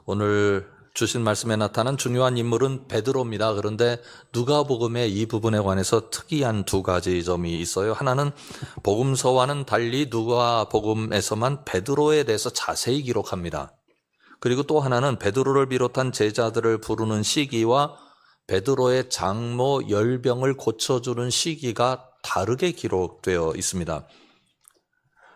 오늘 주신 말씀에 나타난 중요한 인물은 베드로입니다. 그런데 누가복음의 이 부분에 관해서 특이한 두 가지 점이 있어요. 하나는 복음서와는 달리 누가복음에서만 베드로에 대해서 자세히 기록합니다. 그리고 또 하나는 베드로를 비롯한 제자들을 부르는 시기와 베드로의 장모 열병을 고쳐주는 시기가 다르게 기록되어 있습니다.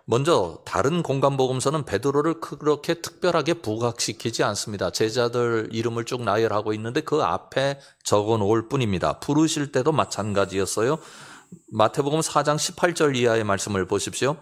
먼저 다른 공간복음서는 베드로를 그렇게 특별하게 부각시키지 않습니다. 제자들 이름을 쭉 나열하고 있는데 그 앞에 적어놓을 뿐입니다. 부르실 때도 마찬가지였어요. 마태복음 4장 18절 이하의 말씀을 보십시오.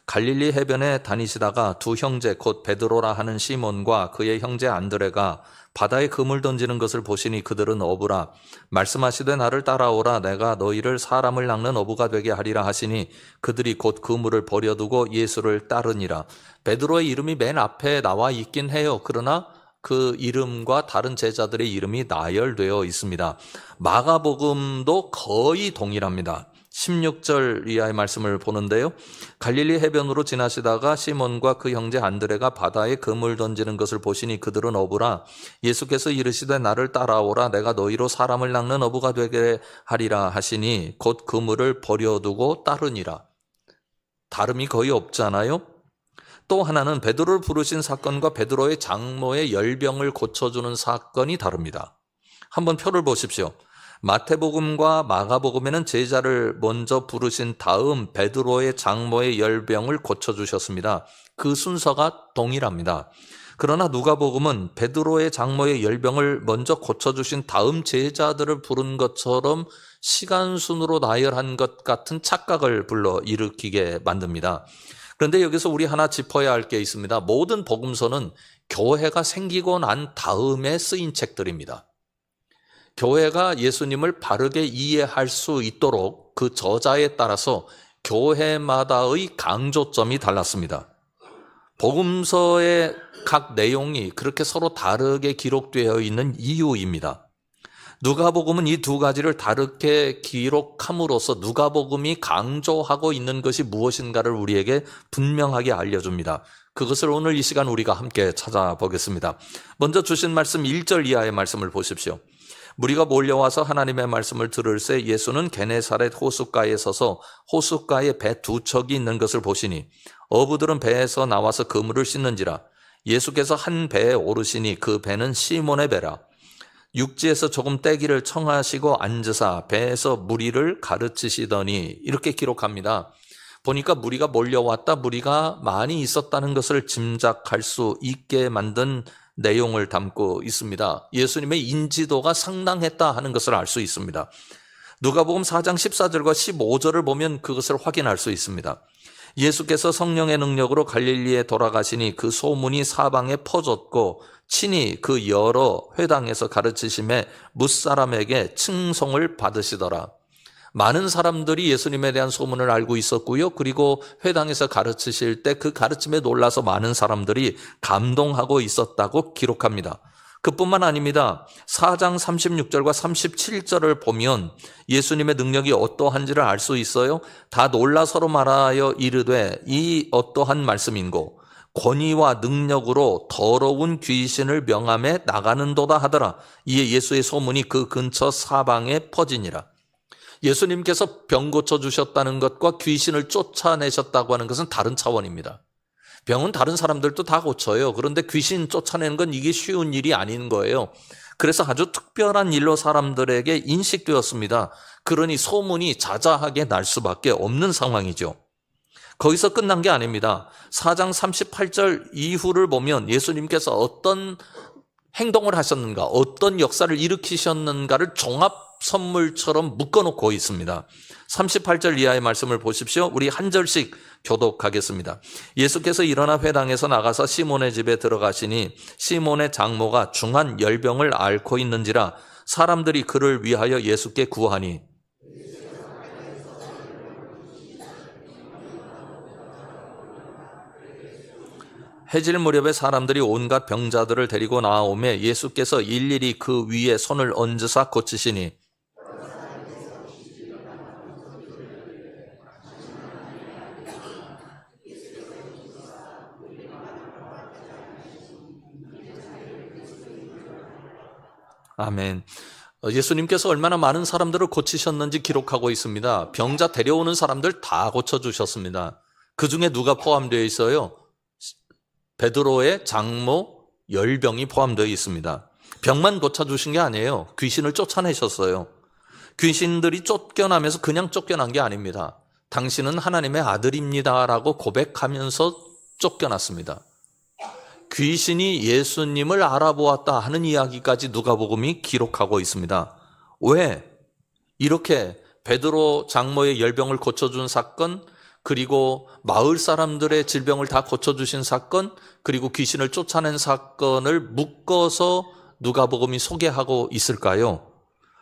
갈릴리 해변에 다니시다가 두 형제 곧 베드로라 하는 시몬과 그의 형제 안드레가 바다에 그물 던지는 것을 보시니 그들은 어부라. 말씀하시되 나를 따라오라. 내가 너희를 사람을 낚는 어부가 되게 하리라 하시니 그들이 곧 그물을 버려두고 예수를 따르니라. 베드로의 이름이 맨 앞에 나와 있긴 해요. 그러나 그 이름과 다른 제자들의 이름이 나열되어 있습니다. 마가복음도 거의 동일합니다. 16절 이하의 말씀을 보는데요. 갈릴리 해변으로 지나시다가 시몬과 그 형제 안드레가 바다에 그물 던지는 것을 보시니 그들은 어부라. 예수께서 이르시되 나를 따라오라. 내가 너희로 사람을 낚는 어부가 되게 하리라 하시니 곧 그물을 버려두고 따르니라. 다름이 거의 없잖아요. 또 하나는 베드로를 부르신 사건과 베드로의 장모의 열병을 고쳐주는 사건이 다릅니다. 한번 표를 보십시오. 마태복음과 마가복음에는 제자를 먼저 부르신 다음 베드로의 장모의 열병을 고쳐주셨습니다. 그 순서가 동일합니다. 그러나 누가복음은 베드로의 장모의 열병을 먼저 고쳐주신 다음 제자들을 부른 것처럼 시간순으로 나열한 것 같은 착각을 불러일으키게 만듭니다. 그런데 여기서 우리 하나 짚어야 할 게 있습니다. 모든 복음서는 교회가 생기고 난 다음에 쓰인 책들입니다. 교회가 예수님을 바르게 이해할 수 있도록 그 저자에 따라서 교회마다의 강조점이 달랐습니다. 복음서의 각 내용이 그렇게 서로 다르게 기록되어 있는 이유입니다. 누가복음은 이 두 가지를 다르게 기록함으로써 누가복음이 강조하고 있는 것이 무엇인가를 우리에게 분명하게 알려줍니다. 그것을 오늘 이 시간 우리가 함께 찾아보겠습니다. 먼저 주신 말씀 1절 이하의 말씀을 보십시오. 무리가 몰려와서 하나님의 말씀을 들을새 예수는 게네사렛 호숫가에 서서 호숫가에 배 두 척이 있는 것을 보시니 어부들은 배에서 나와서 그물을 씻는지라. 예수께서 한 배에 오르시니 그 배는 시몬의 배라. 육지에서 조금 떼기를 청하시고 앉으사 배에서 무리를 가르치시더니 이렇게 기록합니다. 보니까 무리가 몰려왔다, 무리가 많이 있었다는 것을 짐작할 수 있게 만든 내용을 담고 있습니다. 예수님의 인지도가 상당했다 하는 것을 알 수 있습니다. 누가복음 4장 14절과 15절을 보면 그것을 확인할 수 있습니다. 예수께서 성령의 능력으로 갈릴리에 돌아가시니 그 소문이 사방에 퍼졌고 친히 그 여러 회당에서 가르치심에 뭇사람에게 칭송을 받으시더라. 많은 사람들이 예수님에 대한 소문을 알고 있었고요. 그리고 회당에서 가르치실 때 그 가르침에 놀라서 많은 사람들이 감동하고 있었다고 기록합니다. 그뿐만 아닙니다. 4장 36절과 37절을 보면 예수님의 능력이 어떠한지를 알 수 있어요. 다 놀라 서로 말하여 이르되 이 어떠한 말씀인고 권위와 능력으로 더러운 귀신을 명함에 나가는도다 하더라. 이에 예수의 소문이 그 근처 사방에 퍼지니라. 예수님께서 병 고쳐주셨다는 것과 귀신을 쫓아내셨다고 하는 것은 다른 차원입니다. 병은 다른 사람들도 다 고쳐요. 그런데 귀신 쫓아내는 건 이게 쉬운 일이 아닌 거예요. 그래서 아주 특별한 일로 사람들에게 인식되었습니다. 그러니 소문이 자자하게 날 수밖에 없는 상황이죠. 거기서 끝난 게 아닙니다. 4장 38절 이후를 보면 예수님께서 어떤 행동을 하셨는가, 어떤 역사를 일으키셨는가를 종합 선물처럼 묶어놓고 있습니다. 38절 이하의 말씀을 보십시오. 우리 한 절씩 교독하겠습니다. 예수께서 일어나 회당에서 나가서 시몬의 집에 들어가시니 시몬의 장모가 중한 열병을 앓고 있는지라 사람들이 그를 위하여 예수께 구하니 해질 무렵에 사람들이 온갖 병자들을 데리고 나오매 예수께서 일일이 그 위에 손을 얹으사 고치시니 아멘. 예수님께서 얼마나 많은 사람들을 고치셨는지 기록하고 있습니다. 병자 데려오는 사람들 다 고쳐주셨습니다. 그 중에 누가 포함되어 있어요? 베드로의 장모 열병이 포함되어 있습니다. 병만 고쳐주신 게 아니에요. 귀신을 쫓아내셨어요. 귀신들이 쫓겨나면서 그냥 쫓겨난 게 아닙니다. 당신은 하나님의 아들입니다라고 고백하면서 쫓겨났습니다. 귀신이 예수님을 알아보았다 하는 이야기까지 누가복음이 기록하고 있습니다. 왜? 이렇게 베드로 장모의 열병을 고쳐준 사건, 그리고 마을 사람들의 질병을 다 고쳐주신 사건, 그리고 귀신을 쫓아낸 사건을 묶어서 누가복음이 소개하고 있을까요?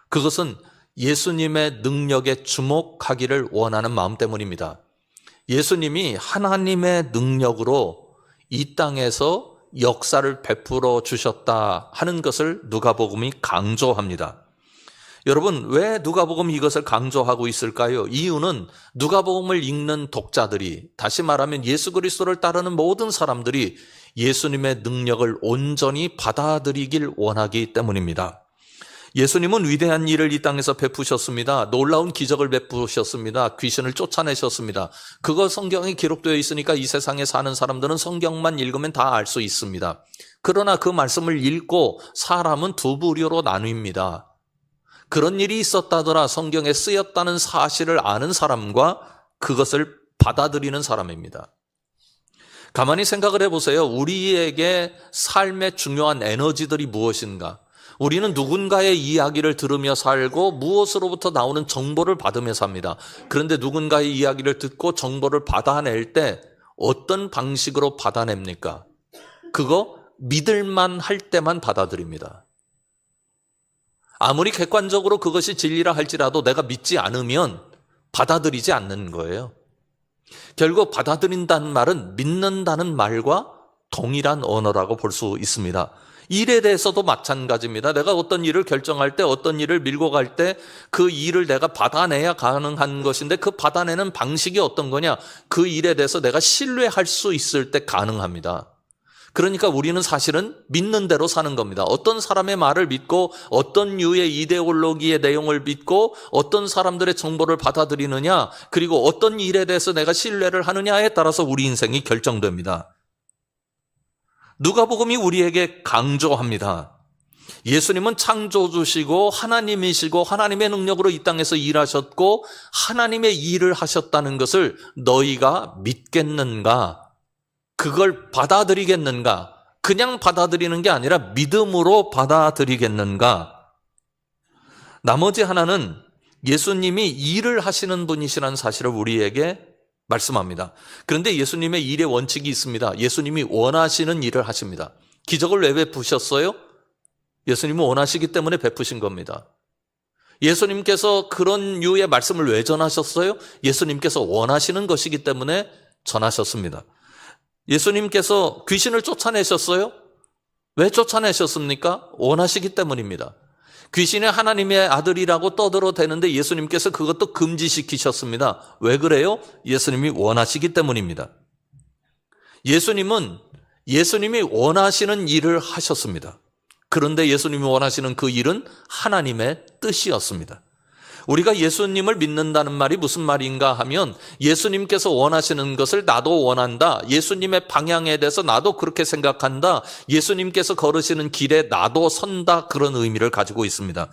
그것은 예수님의 능력에 주목하기를 원하는 마음 때문입니다. 예수님이 하나님의 능력으로 이 땅에서 역사를 베풀어 주셨다 하는 것을 누가복음이 강조합니다. 여러분, 왜 누가복음이 이것을 강조하고 있을까요? 이유는 누가복음을 읽는 독자들이, 다시 말하면 예수 그리스도를 따르는 모든 사람들이 예수님의 능력을 온전히 받아들이길 원하기 때문입니다. 예수님은 위대한 일을 이 땅에서 베푸셨습니다. 놀라운 기적을 베푸셨습니다. 귀신을 쫓아내셨습니다. 그거 성경에 기록되어 있으니까 이 세상에 사는 사람들은 성경만 읽으면 다 알 수 있습니다. 그러나 그 말씀을 읽고 사람은 두 부류로 나뉩니다. 그런 일이 있었다더라 성경에 쓰였다는 사실을 아는 사람과 그것을 받아들이는 사람입니다. 가만히 생각을 해보세요. 우리에게 삶의 중요한 에너지들이 무엇인가? 우리는 누군가의 이야기를 들으며 살고 무엇으로부터 나오는 정보를 받으며 삽니다. 그런데 누군가의 이야기를 듣고 정보를 받아낼 때 어떤 방식으로 받아냅니까? 그거 믿을만 할 때만 받아들입니다. 아무리 객관적으로 그것이 진리라 할지라도 내가 믿지 않으면 받아들이지 않는 거예요. 결국 받아들인다는 말은 믿는다는 말과 동일한 언어라고 볼 수 있습니다. 일에 대해서도 마찬가지입니다. 내가 어떤 일을 결정할 때, 어떤 일을 밀고 갈 때 그 일을 내가 받아내야 가능한 것인데 그 받아내는 방식이 어떤 거냐? 그 일에 대해서 내가 신뢰할 수 있을 때 가능합니다. 그러니까 우리는 사실은 믿는 대로 사는 겁니다. 어떤 사람의 말을 믿고 어떤 류의 이데올로기의 내용을 믿고 어떤 사람들의 정보를 받아들이느냐, 그리고 어떤 일에 대해서 내가 신뢰를 하느냐에 따라서 우리 인생이 결정됩니다. 누가복음이 우리에게 강조합니다. 예수님은 창조주시고 하나님이시고 하나님의 능력으로 이 땅에서 일하셨고 하나님의 일을 하셨다는 것을 너희가 믿겠는가? 그걸 받아들이겠는가? 그냥 받아들이는 게 아니라 믿음으로 받아들이겠는가? 나머지 하나는 예수님이 일을 하시는 분이시라는 사실을 우리에게 말씀합니다. 그런데 예수님의 일의 원칙이 있습니다. 예수님이 원하시는 일을 하십니다. 기적을 왜 베푸셨어요? 예수님은 원하시기 때문에 베푸신 겁니다. 예수님께서 그런 류의 말씀을 왜 전하셨어요? 예수님께서 원하시는 것이기 때문에 전하셨습니다. 예수님께서 귀신을 쫓아내셨어요? 왜 쫓아내셨습니까? 원하시기 때문입니다. 귀신이 하나님의 아들이라고 떠들어대는데 예수님께서 그것도 금지시키셨습니다. 왜 그래요? 예수님이 원하시기 때문입니다. 예수님이 원하시는 일을 하셨습니다. 그런데 예수님이 원하시는 그 일은 하나님의 뜻이었습니다. 우리가 예수님을 믿는다는 말이 무슨 말인가 하면 예수님께서 원하시는 것을 나도 원한다. 예수님의 방향에 대해서 나도 그렇게 생각한다. 예수님께서 걸으시는 길에 나도 선다. 그런 의미를 가지고 있습니다.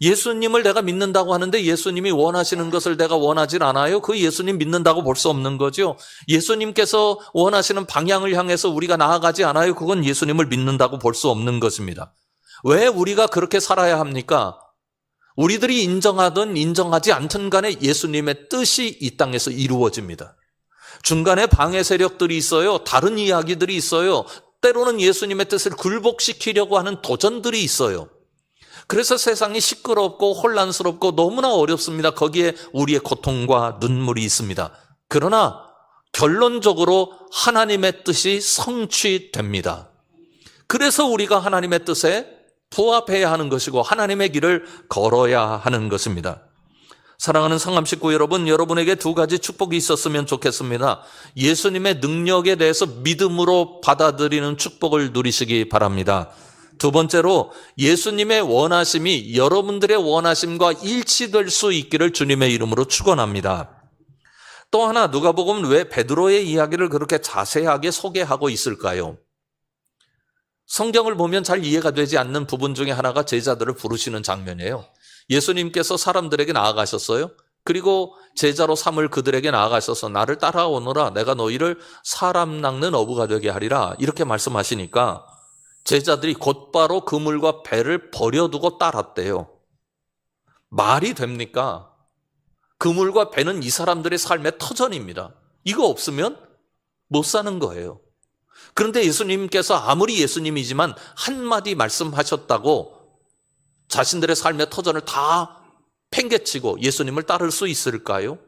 예수님을 내가 믿는다고 하는데 예수님이 원하시는 것을 내가 원하질 않아요? 그 예수님 믿는다고 볼 수 없는 거죠. 예수님께서 원하시는 방향을 향해서 우리가 나아가지 않아요? 그건 예수님을 믿는다고 볼 수 없는 것입니다. 왜 우리가 그렇게 살아야 합니까? 우리들이 인정하든 인정하지 않든 간에 예수님의 뜻이 이 땅에서 이루어집니다. 중간에 방해 세력들이 있어요. 다른 이야기들이 있어요. 때로는 예수님의 뜻을 굴복시키려고 하는 도전들이 있어요. 그래서 세상이 시끄럽고 혼란스럽고 너무나 어렵습니다. 거기에 우리의 고통과 눈물이 있습니다. 그러나 결론적으로 하나님의 뜻이 성취됩니다. 그래서 우리가 하나님의 뜻에 부합해야 하는 것이고 하나님의 길을 걸어야 하는 것입니다. 사랑하는 상암식구 여러분, 여러분에게 두 가지 축복이 있었으면 좋겠습니다. 예수님의 능력에 대해서 믿음으로 받아들이는 축복을 누리시기 바랍니다. 두 번째로 예수님의 원하심이 여러분들의 원하심과 일치될 수 있기를 주님의 이름으로 축원합니다. 또 하나 누가복음은 왜 베드로의 이야기를 그렇게 자세하게 소개하고 있을까요? 성경을 보면 잘 이해가 되지 않는 부분 중에 하나가 제자들을 부르시는 장면이에요. 예수님께서 사람들에게 나아가셨어요. 그리고 제자로 삼을 그들에게 나아가셔서 나를 따라오너라, 내가 너희를 사람 낚는 어부가 되게 하리라, 이렇게 말씀하시니까 제자들이 곧바로 그물과 배를 버려두고 따랐대요. 말이 됩니까? 그물과 배는 이 사람들의 삶의 터전입니다. 이거 없으면 못 사는 거예요. 그런데 예수님께서 아무리 예수님이지만 한마디 말씀하셨다고 자신들의 삶의 터전을 다 팽개치고 예수님을 따를 수 있을까요?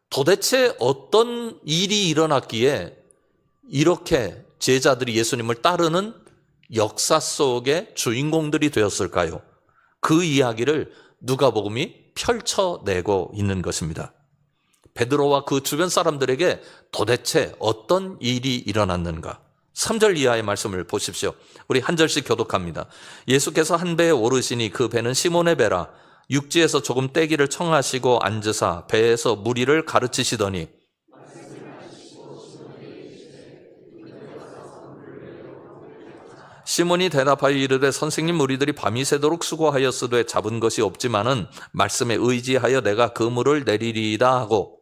도대체 어떤 일이 일어났기에 이렇게 제자들이 예수님을 따르는 역사 속의 주인공들이 되었을까요? 그 이야기를 누가복음이 펼쳐내고 있는 것입니다. 베드로와 그 주변 사람들에게 도대체 어떤 일이 일어났는가? 3절 이하의 말씀을 보십시오. 우리 한 절씩 교독합니다. 예수께서 한 배에 오르시니 그 배는 시몬의 배라. 육지에서 조금 떼기를 청하시고 앉으사 배에서 무리를 가르치시더니 시몬이 대답하여 이르되 선생님, 우리들이 밤이 새도록 수고하였으되 잡은 것이 없지만은 말씀에 의지하여 내가 그물을 내리리이다 하고.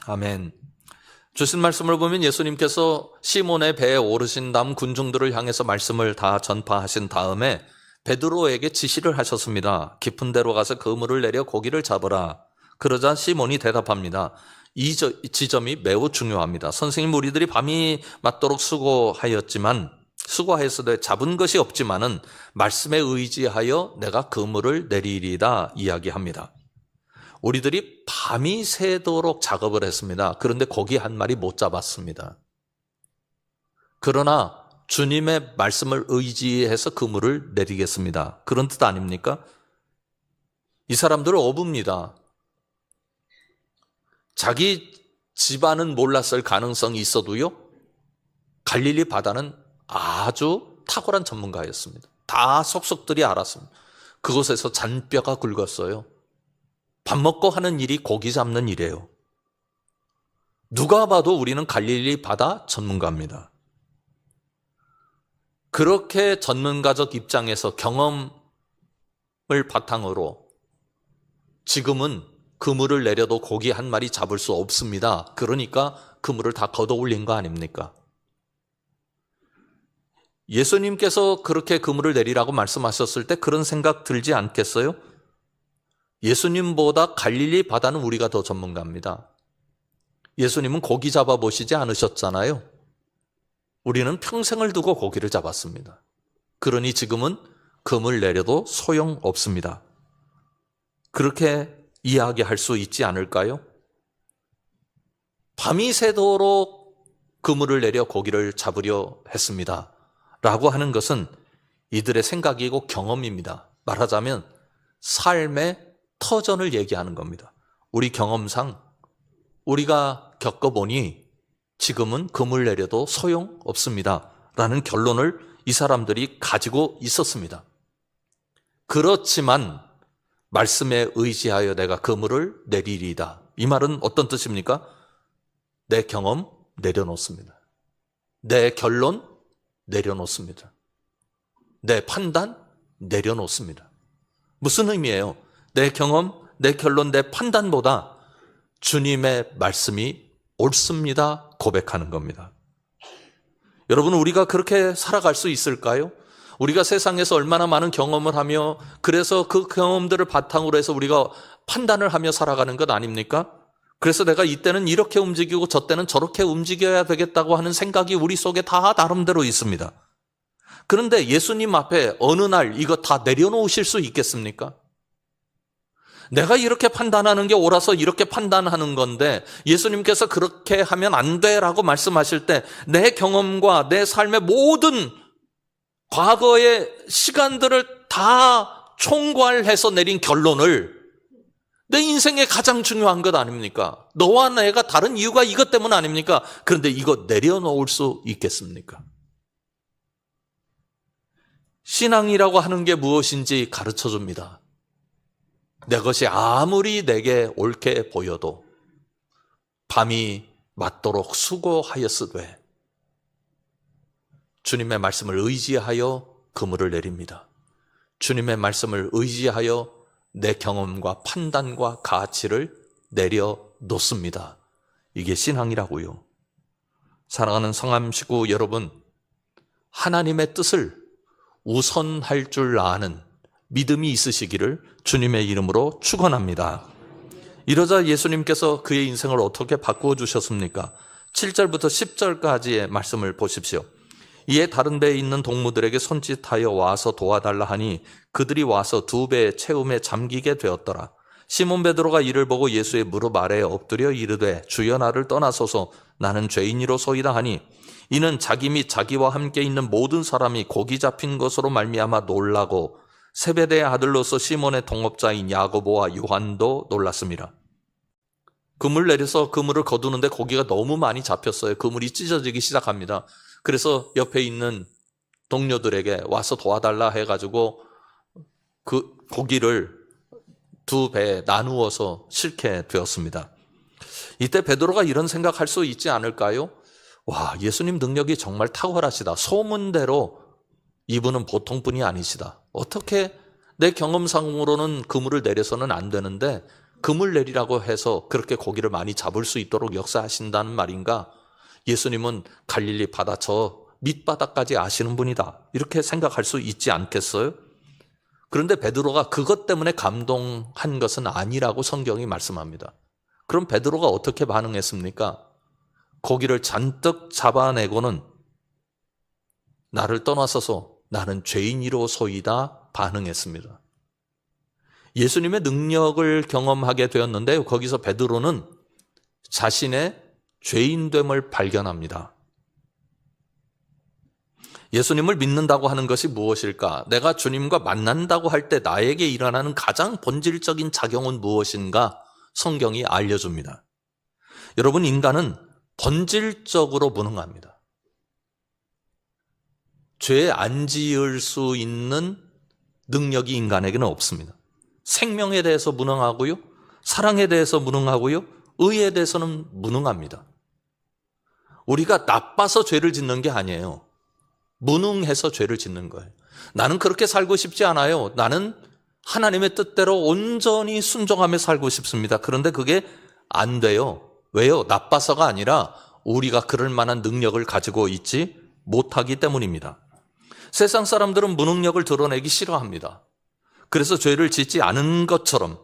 아멘. 주신 말씀을 보면 예수님께서 시몬의 배에 오르신 다음 군중들을 향해서 말씀을 다 전파하신 다음에 베드로에게 지시를 하셨습니다. 깊은 데로 가서 그물을 내려 고기를 잡으라. 그러자 시몬이 대답합니다. 이 지점이 매우 중요합니다. 선생님, 우리들이 밤이 맞도록 수고하였으되 잡은 것이 없지만은 말씀에 의지하여 내가 그물을 내리리이다 이야기합니다. 우리들이 밤이 새도록 작업을 했습니다. 그런데 고기 한 마리 못 잡았습니다. 그러나 주님의 말씀을 의지해서 그물을 내리겠습니다. 그런 뜻 아닙니까? 이 사람들은 어부입니다. 자기 집안은 몰랐을 가능성이 있어도요, 갈릴리 바다는 아주 탁월한 전문가였습니다. 다 속속들이 알았습니다. 그곳에서 잔뼈가 굵었어요. 밥 먹고 하는 일이 고기 잡는 일이에요. 누가 봐도 우리는 갈릴리 바다 전문가입니다. 그렇게 전문가적 입장에서 경험을 바탕으로 지금은 그물을 내려도 고기 한 마리 잡을 수 없습니다. 그러니까 그물을 다 걷어 올린 거 아닙니까? 예수님께서 그렇게 그물을 내리라고 말씀하셨을 때 그런 생각 들지 않겠어요? 예수님보다 갈릴리 바다는 우리가 더 전문가입니다. 예수님은 고기 잡아보시지 않으셨잖아요. 우리는 평생을 두고 고기를 잡았습니다. 그러니 지금은 그물 내려도 소용없습니다. 그렇게 이야기할 수 있지 않을까요? 밤이 새도록 그물을 내려 고기를 잡으려 했습니다. 라고 하는 것은 이들의 생각이고 경험입니다. 말하자면 삶의 터전을 얘기하는 겁니다. 우리 경험상 우리가 겪어보니 지금은 그물 내려도 소용없습니다. 라는 결론을 이 사람들이 가지고 있었습니다. 그렇지만 말씀에 의지하여 내가 그물을 내리리이다. 이 말은 어떤 뜻입니까? 내 경험 내려놓습니다. 내 결론 내려놓습니다. 내 판단 내려놓습니다. 무슨 의미예요? 내 경험, 내 결론, 내 판단보다 주님의 말씀이 옳습니다 고백하는 겁니다. 여러분, 우리가 그렇게 살아갈 수 있을까요? 우리가 세상에서 얼마나 많은 경험을 하며 그래서 그 경험들을 바탕으로 해서 우리가 판단을 하며 살아가는 것 아닙니까? 그래서 내가 이때는 이렇게 움직이고 저 때는 저렇게 움직여야 되겠다고 하는 생각이 우리 속에 다 나름대로 있습니다. 그런데 예수님 앞에 어느 날 이거 다 내려놓으실 수 있겠습니까? 내가 이렇게 판단하는 게 옳아서 이렇게 판단하는 건데 예수님께서 그렇게 하면 안 돼라고 말씀하실 때 내 경험과 내 삶의 모든 과거의 시간들을 다 총괄해서 내린 결론을 내 인생에 가장 중요한 것 아닙니까? 너와 내가 다른 이유가 이것 때문 아닙니까? 그런데 이거 내려놓을 수 있겠습니까? 신앙이라고 하는 게 무엇인지 가르쳐 줍니다. 내 것이 아무리 내게 옳게 보여도 밤이 맞도록 수고하였으되 주님의 말씀을 의지하여 그물을 내립니다. 주님의 말씀을 의지하여 내 경험과 판단과 가치를 내려놓습니다. 이게 신앙이라고요. 사랑하는 성암 식구 여러분, 하나님의 뜻을 우선할 줄 아는 믿음이 있으시기를 주님의 이름으로 축원합니다. 이러자 예수님께서 그의 인생을 어떻게 바꾸어 주셨습니까? 7절부터 10절까지의 말씀을 보십시오. 이에 다른 배에 있는 동무들에게 손짓하여 와서 도와달라 하니 그들이 와서 2배 채움에 잠기게 되었더라. 시몬 베드로가 이를 보고 예수의 무릎 아래에 엎드려 이르되 주여 나를 떠나소서 나는 죄인이로소이다 하니 이는 자기 및 자기와 함께 있는 모든 사람이 고기 잡힌 것으로 말미암아 놀라고 세베대의 아들로서 시몬의 동업자인 야고보와 요한도 놀랐습니다. 그물 내려서 그물을 거두는데 고기가 너무 많이 잡혔어요. 그물이 찢어지기 시작합니다. 그래서 옆에 있는 동료들에게 와서 도와달라 해가지고 그 고기를 2배에 나누어서 싣게 되었습니다. 이때 베드로가 이런 생각할 수 있지 않을까요? 와, 예수님 능력이 정말 탁월하시다. 소문대로 이분은 보통 분이 아니시다. 어떻게 내 경험상으로는 그물을 내려서는 안 되는데 그물 내리라고 해서 그렇게 고기를 많이 잡을 수 있도록 역사하신다는 말인가? 예수님은 갈릴리 바다 저 밑바닥까지 아시는 분이다. 이렇게 생각할 수 있지 않겠어요? 그런데 베드로가 그것 때문에 감동한 것은 아니라고 성경이 말씀합니다. 그럼 베드로가 어떻게 반응했습니까? 고기를 잔뜩 잡아내고는 나를 떠나서서 나는 죄인이로소이다 반응했습니다. 예수님의 능력을 경험하게 되었는데 거기서 베드로는 자신의 죄인됨을 발견합니다. 예수님을 믿는다고 하는 것이 무엇일까? 내가 주님과 만난다고 할 때 나에게 일어나는 가장 본질적인 작용은 무엇인가? 성경이 알려줍니다. 여러분, 인간은 본질적으로 무능합니다. 죄 안 지을 수 있는 능력이 인간에게는 없습니다. 생명에 대해서 무능하고요, 사랑에 대해서 무능하고요, 의에 대해서는 무능합니다. 우리가 나빠서 죄를 짓는 게 아니에요. 무능해서 죄를 짓는 거예요. 나는 그렇게 살고 싶지 않아요. 나는 하나님의 뜻대로 온전히 순종하며 살고 싶습니다. 그런데 그게 안 돼요. 왜요? 나빠서가 아니라 우리가 그럴 만한 능력을 가지고 있지 못하기 때문입니다. 세상 사람들은 무능력을 드러내기 싫어합니다. 그래서 죄를 짓지 않은 것처럼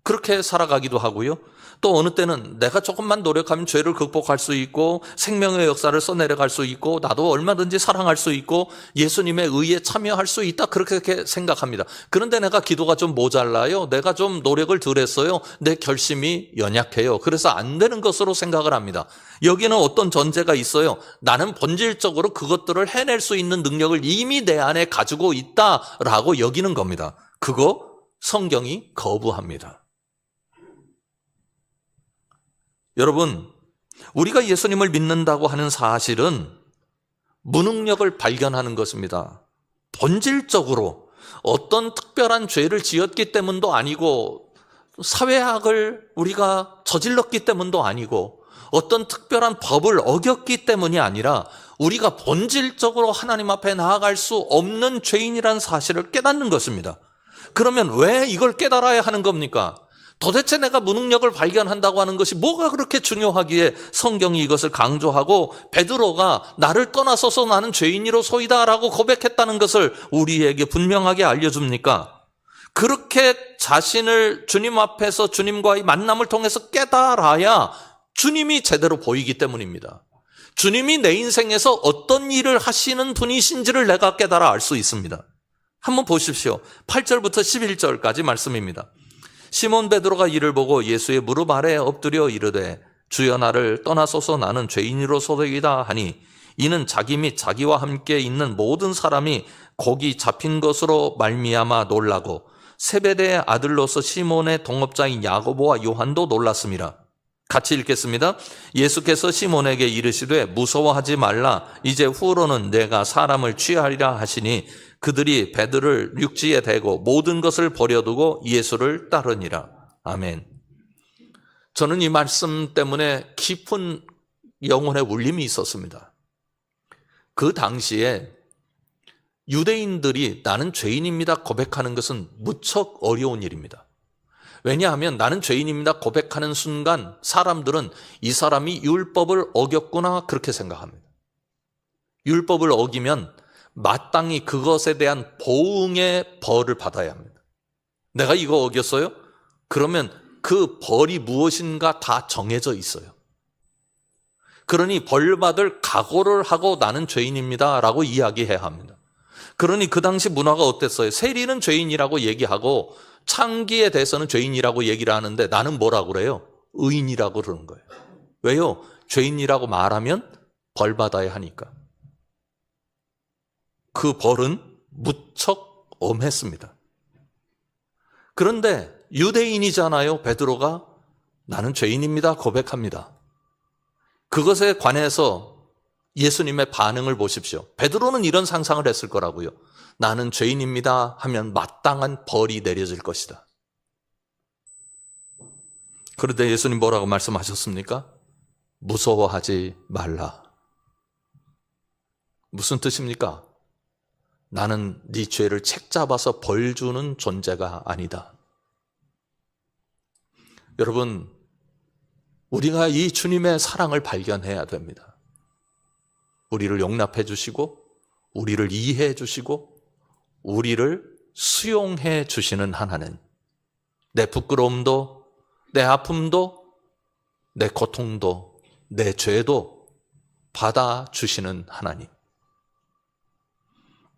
그렇게 살아가기도 하고요. 또 어느 때는 내가 조금만 노력하면 죄를 극복할 수 있고 생명의 역사를 써내려갈 수 있고 나도 얼마든지 사랑할 수 있고 예수님의 의에 참여할 수 있다, 그렇게 생각합니다. 그런데 내가 기도가 좀 모자라요. 내가 좀 노력을 덜 했어요. 내 결심이 연약해요. 그래서 안 되는 것으로 생각을 합니다. 여기는 어떤 전제가 있어요. 나는 본질적으로 그것들을 해낼 수 있는 능력을 이미 내 안에 가지고 있다라고 여기는 겁니다. 그거 성경이 거부합니다. 여러분, 우리가 예수님을 믿는다고 하는 사실은 무능력을 발견하는 것입니다. 본질적으로 어떤 특별한 죄를 지었기 때문도 아니고 사회학을 우리가 저질렀기 때문도 아니고 어떤 특별한 법을 어겼기 때문이 아니라 우리가 본질적으로 하나님 앞에 나아갈 수 없는 죄인이라는 사실을 깨닫는 것입니다. 그러면 왜 이걸 깨달아야 하는 겁니까? 도대체 내가 무능력을 발견한다고 하는 것이 뭐가 그렇게 중요하기에 성경이 이것을 강조하고 베드로가 나를 떠나서서 나는 죄인이로소이다 라고 고백했다는 것을 우리에게 분명하게 알려줍니까? 그렇게 자신을 주님 앞에서 주님과의 만남을 통해서 깨달아야 주님이 제대로 보이기 때문입니다. 주님이 내 인생에서 어떤 일을 하시는 분이신지를 내가 깨달아 알 수 있습니다. 한번 보십시오. 8절부터 11절까지 말씀입니다. 시몬 베드로가 이를 보고 예수의 무릎 아래에 엎드려 이르되 주여 나를 떠나소서 나는 죄인이로소이다 하니 이는 자기 및 자기와 함께 있는 모든 사람이 고기 잡힌 것으로 말미암아 놀라고 세베대의 아들로서 시몬의 동업자인 야고보와 요한도 놀랐습니다. 같이 읽겠습니다. 예수께서 시몬에게 이르시되 무서워하지 말라. 이제 후로는 내가 사람을 취하리라 하시니 그들이 베드로를 육지에 대고 모든 것을 버려두고 예수를 따르니라. 아멘. 저는 이 말씀 때문에 깊은 영혼의 울림이 있었습니다. 그 당시에 유대인들이 나는 죄인입니다 고백하는 것은 무척 어려운 일입니다. 왜냐하면 나는 죄인입니다 고백하는 순간 사람들은 이 사람이 율법을 어겼구나 그렇게 생각합니다. 율법을 어기면 마땅히 그것에 대한 보응의 벌을 받아야 합니다. 내가 이거 어겼어요? 그러면 그 벌이 무엇인가 다 정해져 있어요. 그러니 벌 받을 각오를 하고 나는 죄인입니다 라고 이야기해야 합니다. 그러니 그 당시 문화가 어땠어요? 세리는 죄인이라고 얘기하고 창기에 대해서는 죄인이라고 얘기를 하는데 나는 뭐라고 그래요? 의인이라고 그러는 거예요. 왜요? 죄인이라고 말하면 벌 받아야 하니까. 그 벌은 무척 엄했습니다. 그런데 유대인이잖아요. 베드로가 나는 죄인입니다 고백합니다. 그것에 관해서 예수님의 반응을 보십시오. 베드로는 이런 상상을 했을 거라고요. 나는 죄인입니다 하면 마땅한 벌이 내려질 것이다. 그런데 예수님 뭐라고 말씀하셨습니까? 무서워하지 말라. 무슨 뜻입니까? 나는 네 죄를 책잡아서 벌 주는 존재가 아니다. 여러분, 우리가 이 주님의 사랑을 발견해야 됩니다. 우리를 용납해 주시고 우리를 이해해 주시고 우리를 수용해 주시는 하나님. 내 부끄러움도 내 아픔도 내 고통도 내 죄도 받아주시는 하나님.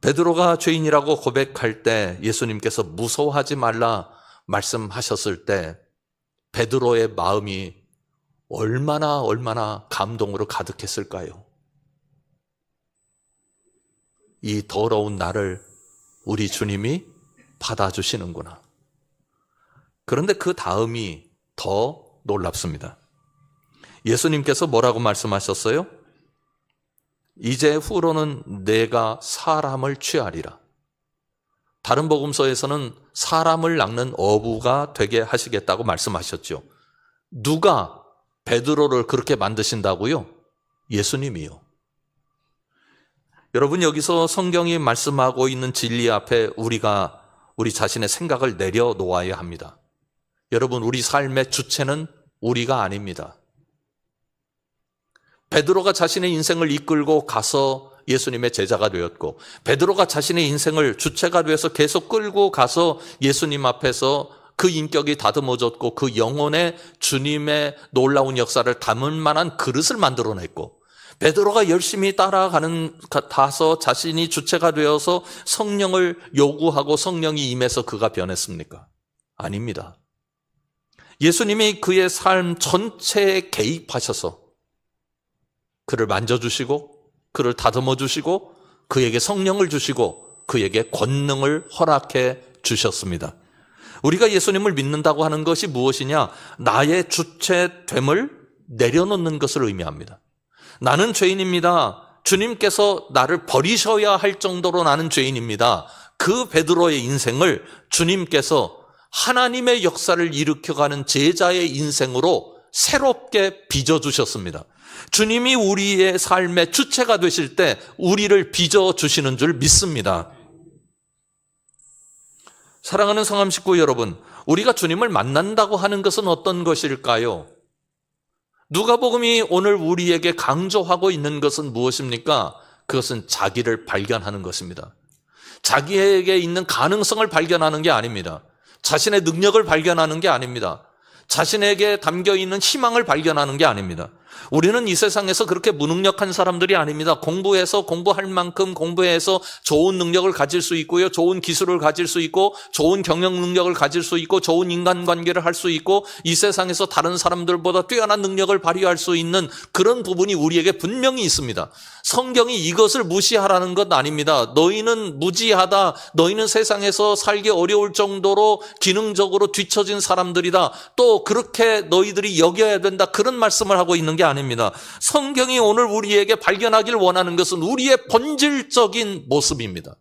베드로가 죄인이라고 고백할 때 예수님께서 무서워하지 말라 말씀하셨을 때 베드로의 마음이 얼마나 감동으로 가득했을까요? 이 더러운 나를 우리 주님이 받아주시는구나. 그런데 그 다음이 더 놀랍습니다. 예수님께서 뭐라고 말씀하셨어요? 이제 후로는 내가 사람을 취하리라. 다른 복음서에서는 사람을 낚는 어부가 되게 하시겠다고 말씀하셨죠. 누가 베드로를 그렇게 만드신다고요? 예수님이요. 여러분, 여기서 성경이 말씀하고 있는 진리 앞에 우리가 우리 자신의 생각을 내려놓아야 합니다. 여러분, 우리 삶의 주체는 우리가 아닙니다. 베드로가 자신의 인생을 이끌고 가서 예수님의 제자가 되었고, 베드로가 자신의 인생을 주체가 되어서 계속 끌고 가서 예수님 앞에서 그 인격이 다듬어졌고 그 영혼에 주님의 놀라운 역사를 담을 만한 그릇을 만들어냈고, 베드로가 열심히 따라가서 자신이 주체가 되어서 성령을 요구하고 성령이 임해서 그가 변했습니까? 아닙니다. 예수님이 그의 삶 전체에 개입하셔서 그를 만져주시고 그를 다듬어 주시고 그에게 성령을 주시고 그에게 권능을 허락해 주셨습니다. 우리가 예수님을 믿는다고 하는 것이 무엇이냐? 나의 주체됨을 내려놓는 것을 의미합니다. 나는 죄인입니다. 주님께서 나를 버리셔야 할 정도로 나는 죄인입니다. 그 베드로의 인생을 주님께서 하나님의 역사를 일으켜가는 제자의 인생으로 새롭게 빚어주셨습니다. 주님이 우리의 삶의 주체가 되실 때 우리를 빚어주시는 줄 믿습니다. 사랑하는 성함 식구 여러분, 우리가 주님을 만난다고 하는 것은 어떤 것일까요? 누가복음이 오늘 우리에게 강조하고 있는 것은 무엇입니까? 그것은 자기를 발견하는 것입니다. 자기에게 있는 가능성을 발견하는 게 아닙니다. 자신의 능력을 발견하는 게 아닙니다. 자신에게 담겨있는 희망을 발견하는 게 아닙니다. 우리는 이 세상에서 그렇게 무능력한 사람들이 아닙니다. 공부해서 공부할 만큼 공부해서 좋은 능력을 가질 수 있고요. 좋은 기술을 가질 수 있고 좋은 경영 능력을 가질 수 있고 좋은 인간관계를 할 수 있고 이 세상에서 다른 사람들보다 뛰어난 능력을 발휘할 수 있는 그런 부분이 우리에게 분명히 있습니다. 성경이 이것을 무시하라는 것 아닙니다. 너희는 무지하다. 너희는 세상에서 살기 어려울 정도로 기능적으로 뒤처진 사람들이다. 또 그렇게 너희들이 여겨야 된다. 그런 말씀을 하고 있는 게 아닙니다. 성경이 오늘 우리에게 발견하길 원하는 것은 우리의 본질적인 모습입니다.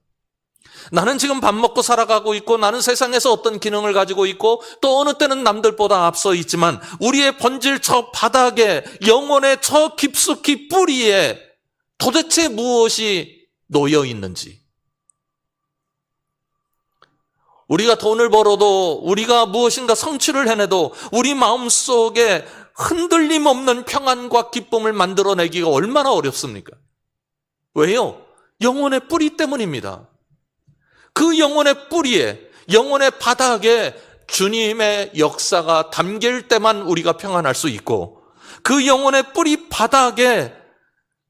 나는 지금 밥 먹고 살아가고 있고 나는 세상에서 어떤 기능을 가지고 있고 또 어느 때는 남들보다 앞서 있지만 우리의 본질 저 바닥에 영혼의 저 깊숙이 뿌리에 도대체 무엇이 놓여 있는지, 우리가 돈을 벌어도 우리가 무엇인가 성취를 해내도 우리 마음속에 흔들림 없는 평안과 기쁨을 만들어내기가 얼마나 어렵습니까? 왜요? 영혼의 뿌리 때문입니다. 그 영혼의 뿌리에, 영혼의 바닥에 주님의 역사가 담길 때만 우리가 평안할 수 있고, 그 영혼의 뿌리 바닥에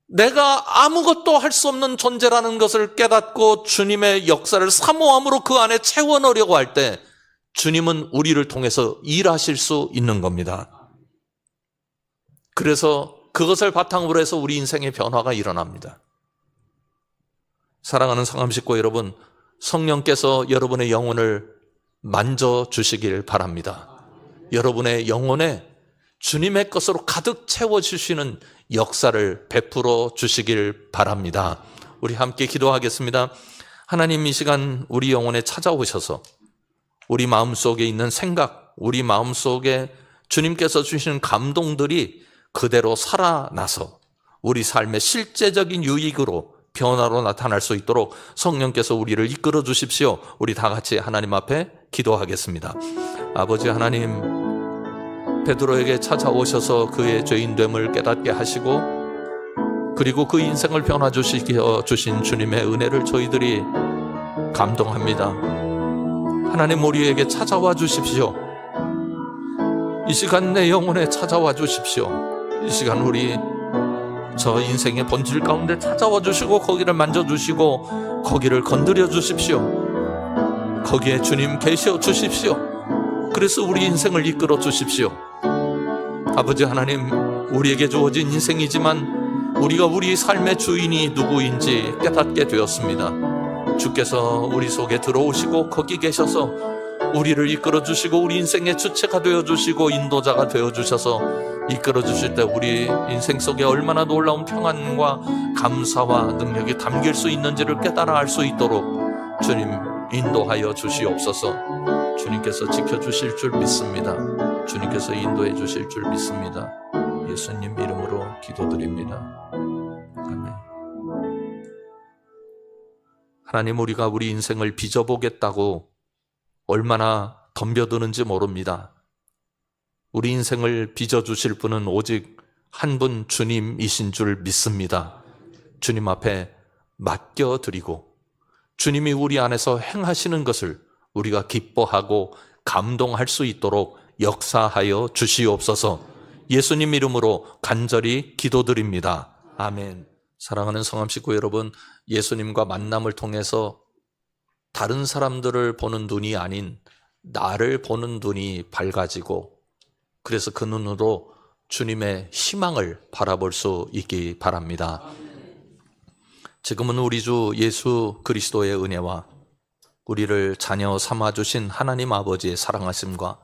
내가 아무것도 할 수 없는 존재라는 것을 깨닫고 주님의 역사를 사모함으로 그 안에 채워 넣으려고 할 때 주님은 우리를 통해서 일하실 수 있는 겁니다. 그래서 그것을 바탕으로 해서 우리 인생의 변화가 일어납니다. 사랑하는 성암 식구 여러분, 성령께서 여러분의 영혼을 만져주시길 바랍니다. 여러분의 영혼에 주님의 것으로 가득 채워주시는 역사를 베풀어 주시길 바랍니다. 우리 함께 기도하겠습니다. 하나님, 이 시간 우리 영혼에 찾아오셔서 우리 마음속에 있는 생각, 우리 마음속에 주님께서 주시는 감동들이 그대로 살아나서 우리 삶의 실제적인 유익으로 변화로 나타날 수 있도록 성령께서 우리를 이끌어 주십시오. 우리 다 같이 하나님 앞에 기도하겠습니다. 아버지 하나님, 베드로에게 찾아오셔서 그의 죄인됨을 깨닫게 하시고 그리고 그 인생을 변화시켜 주신 주님의 은혜를 저희들이 감동합니다. 하나님, 우리에게 찾아와 주십시오. 이 시간 내 영혼에 찾아와 주십시오. 이 시간 우리 저 인생의 본질 가운데 찾아와 주시고 거기를 만져주시고 거기를 건드려 주십시오. 거기에 주님 계셔 주십시오. 그래서 우리 인생을 이끌어 주십시오. 아버지 하나님, 우리에게 주어진 인생이지만 우리가 우리 삶의 주인이 누구인지 깨닫게 되었습니다. 주께서 우리 속에 들어오시고 거기 계셔서 우리를 이끌어 주시고 우리 인생의 주체가 되어 주시고 인도자가 되어 주셔서 이끌어 주실 때 우리 인생 속에 얼마나 놀라운 평안과 감사와 능력이 담길 수 있는지를 깨달아 알 수 있도록 주님 인도하여 주시옵소서. 주님께서 지켜주실 줄 믿습니다. 주님께서 인도해 주실 줄 믿습니다. 예수님 이름으로 기도드립니다. 아멘. 하나님, 우리가 우리 인생을 빚어보겠다고 얼마나 덤벼드는지 모릅니다. 우리 인생을 빚어주실 분은 오직 한 분 주님이신 줄 믿습니다. 주님 앞에 맡겨드리고 주님이 우리 안에서 행하시는 것을 우리가 기뻐하고 감동할 수 있도록 역사하여 주시옵소서. 예수님 이름으로 간절히 기도드립니다. 아멘. 사랑하는 성암 식구 여러분, 예수님과 만남을 통해서 다른 사람들을 보는 눈이 아닌 나를 보는 눈이 밝아지고 그래서 그 눈으로 주님의 희망을 바라볼 수 있기 바랍니다. 지금은 우리 주 예수 그리스도의 은혜와 우리를 자녀 삼아주신 하나님 아버지의 사랑하심과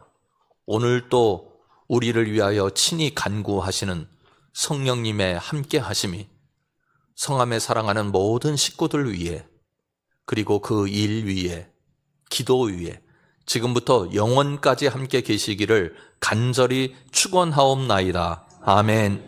오늘 또 우리를 위하여 친히 간구하시는 성령님의 함께하심이 성함에 사랑하는 모든 식구들 위에 그리고 그 일 위에 기도 위에 지금부터 영원까지 함께 계시기를 간절히 축원하옵나이다. 아멘.